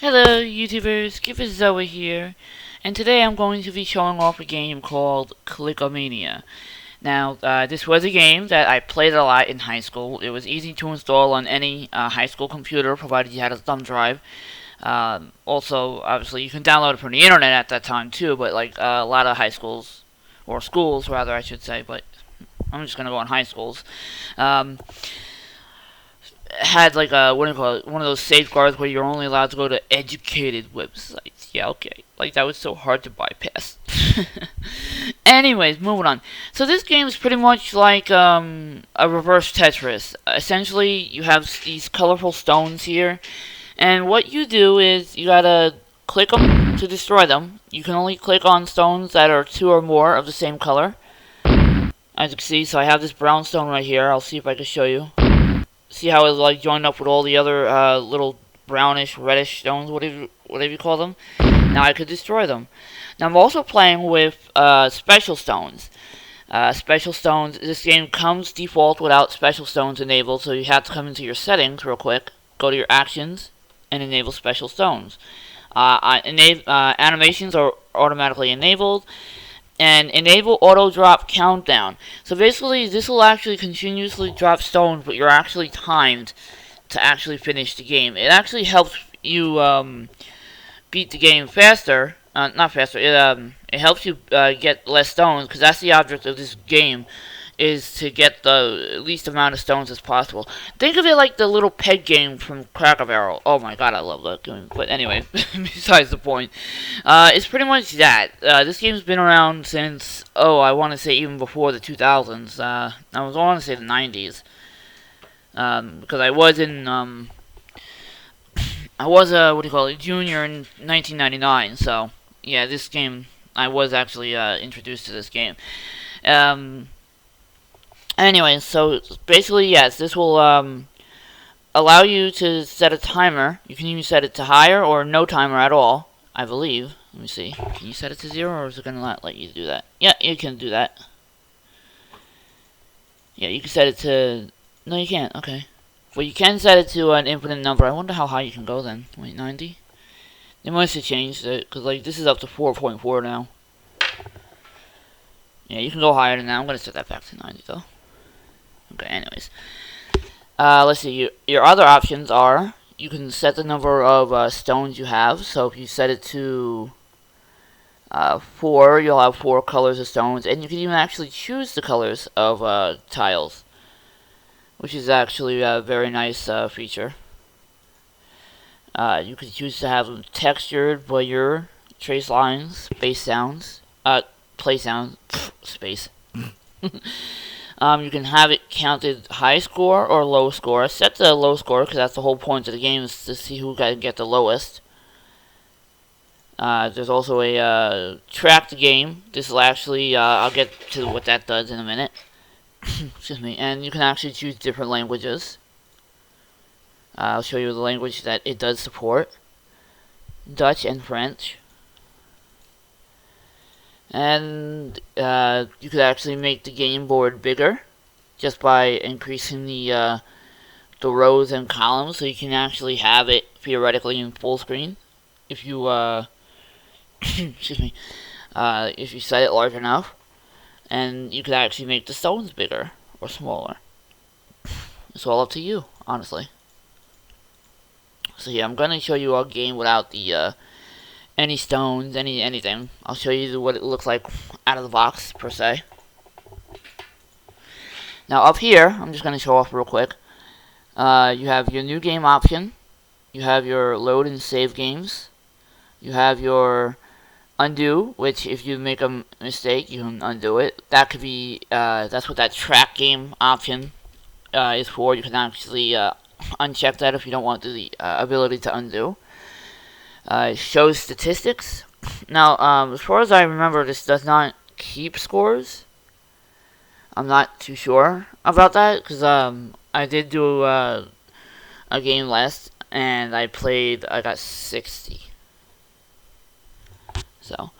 Hello YouTubers, Give It Zoe here, and today I'm going to be showing off a game called Clickomania. Now, this was a game that I played a lot in high school. It was easy to install on any high school computer, provided you had a thumb drive. Also, obviously, you can download it from the internet at that time too, but like a lot of high schools, or schools rather I should say, but I'm just going to go on high schools. Um, had like a what do you call it? One of those safeguards where you're only allowed to go to educated websites. Yeah, okay. Like that was so hard to bypass. Anyways, moving on. So this game is pretty much like a reverse Tetris. Essentially, you have these colorful stones here, and what you do is you gotta click them to destroy them. You can only click on stones that are two or more of the same color. As you can see, so I have this brown stone right here. I'll see if I can show you. See how it's like joined up with all the other little brownish, reddish stones, whatever you call them. Now I could destroy them. Now I'm also playing with special stones. Special stones. This game comes default without special stones enabled, so you have to come into your settings real quick, go to your actions, and enable special stones. Animations are automatically enabled. And enable auto drop countdown. So basically, this will actually continuously drop stones, but you're actually timed to actually finish the game. It actually helps you beat the game faster. Not faster. It helps you get less stones, because that's the object of this game, is to get the least amount of stones as possible. Think of it like the little peg game from Cracker Barrel. Oh my god, I love that game. But anyway, besides the point. It's pretty much that. This game's been around since, I want to say even before the 2000s. I want to say the 90s. Because I was a junior in 1999. So, yeah, this game, I was actually introduced to this game. Anyway, so basically, yes, this will allow you to set a timer. You can even set it to higher or no timer at all, I believe. Let me see. Can you set it to 0, or is it going to not let you do that? Yeah, you can do that. Yeah, you can set it to... No, you can't. Okay. Well, you can set it to an infinite number. I wonder how high you can go then. Wait, 90? They must have changed it, because like this is up to 4.4 now. Yeah, you can go higher than that. I'm going to set that back to 90, though. Okay, anyways. Let's see. Your other options are, you can set the number of stones you have. So if you set it to 4, you'll have 4 colors of stones. And you can even actually choose the colors of tiles, which is actually a very nice feature. You can choose to have them textured, voyeur, trace lines, base sounds, play sounds, space. You can have it counted high score or low score. Set the low score, because that's the whole point of the game, is to see who can get the lowest. There's also a track the game. This will actually, I'll get to what that does in a minute. Excuse me. And you can actually choose different languages. I'll show you the language that it does support. Dutch and French. And you could actually make the game board bigger just by increasing the rows and columns, so you can actually have it theoretically in full screen if you excuse me, if you set it large enough. And you could actually make the stones bigger or smaller. It's all up to you, honestly. So yeah, I'm gonna show you a game without the any stones, anything. I'll show you what it looks like out of the box, per se. Now up here, I'm just going to show off real quick. You have your new game option. You have your load and save games. You have your undo, which if you make a mistake, you can undo it. That could be, that's what that track game option is for. You can actually uncheck that if you don't want the ability to undo. It shows statistics. Now, as far as I remember, this does not keep scores. I'm not too sure about that, because I did do a game last, and I got 60. So,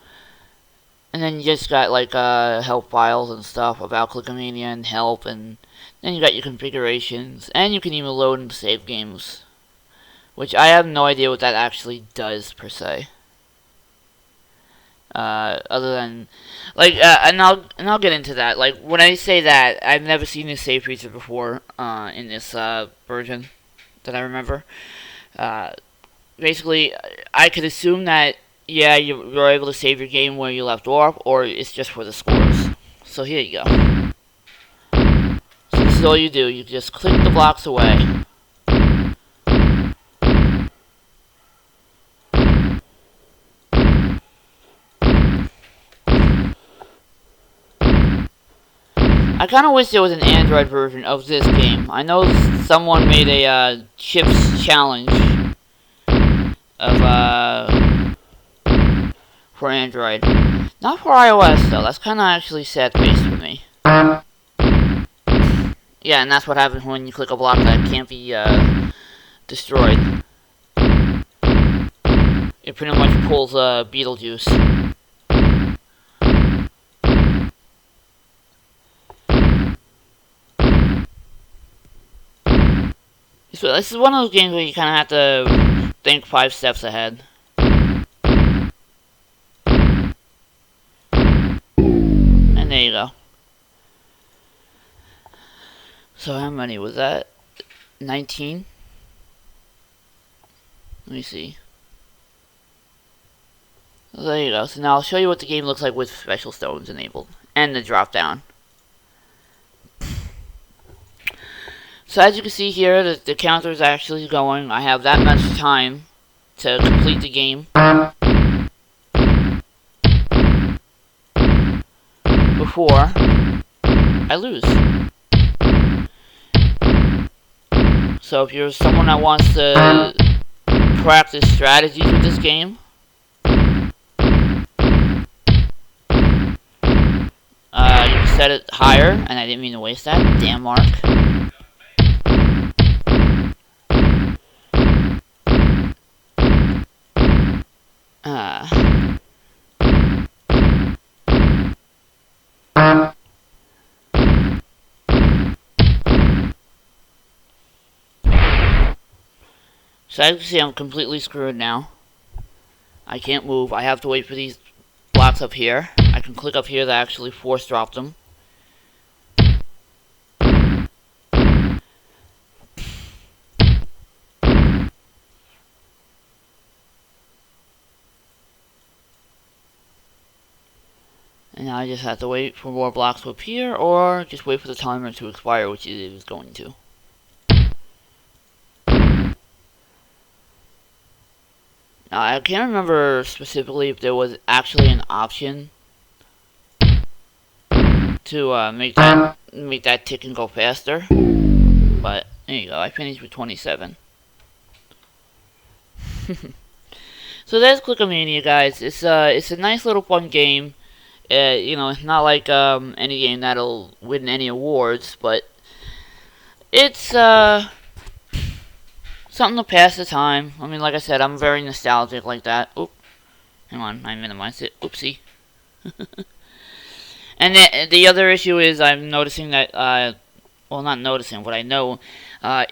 and then you just got like help files and stuff about Clickomania and help, and then you got your configurations, and you can even load and save games which I have no idea what that actually does per se. Other than, like, and I'll get into that. Like, when I say that, I've never seen this save feature before, in this, version that I remember. Basically, I could assume that, yeah, you're able to save your game where you left off, or it's just for the scores. So here you go. So this is all you do. You just click the blocks away. I kind of wish there was an Android version of this game. I know someone made a chips challenge of for Android, not for iOS though. That's kind of actually sad face for me. Yeah, and that's what happens when you click a block that can't be destroyed. It pretty much pulls Beetlejuice. So this is one of those games where you kind of have to think 5 steps ahead. And there you go. So how many was that? 19? Let me see. So there you go. So now I'll show you what the game looks like with special stones enabled. And the drop down. So as you can see here, the counter is actually going. I have that much time to complete the game before I lose. So if you're someone that wants to practice strategies with this game, you can set it higher, and I didn't mean to waste that. Damn, Mark. So as you can see, I'm completely screwed now. I can't move. I have to wait for these blocks up here. I can click up here to actually force drop them. And now I just have to wait for more blocks to appear, or just wait for the timer to expire, which it is going to. Now, I can't remember specifically if there was actually an option to make that tick and go faster, but there you go. I finished with 27. So that's Clickomania, guys. It's a nice little fun game. You know, it's not like any game that'll win any awards, but it's something to pass the time. I mean, like I said, I'm very nostalgic like that. Oop. Hang on, I minimized it. Oopsie. And the other issue is I'm noticing that, well, not noticing, but I know,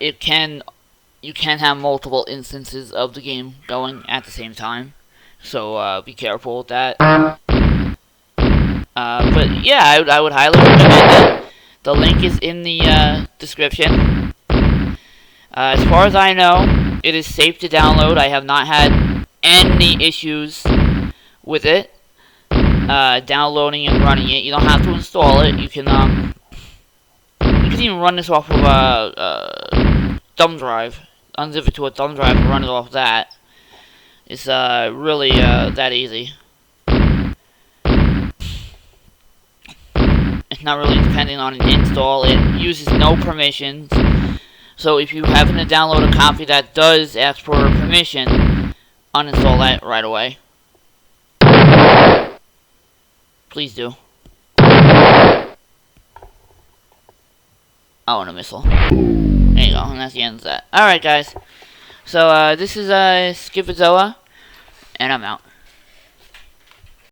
you can have multiple instances of the game going at the same time. So, be careful with that. But yeah, I would highly recommend it. The link is in the description. As far as I know, it is safe to download. I have not had any issues with it. Downloading and running it. You don't have to install it. You can even run this off of a thumb drive. Unzip it to a thumb drive and run it off that. It's really that easy. It's not really dependent on an install. It uses no permissions. So if you happen to download a copy that does ask for permission, uninstall that right away. Please do. Oh, and a missile. There you go, and that's the end of that. Alright, guys. So, this is Skipazoa, and I'm out.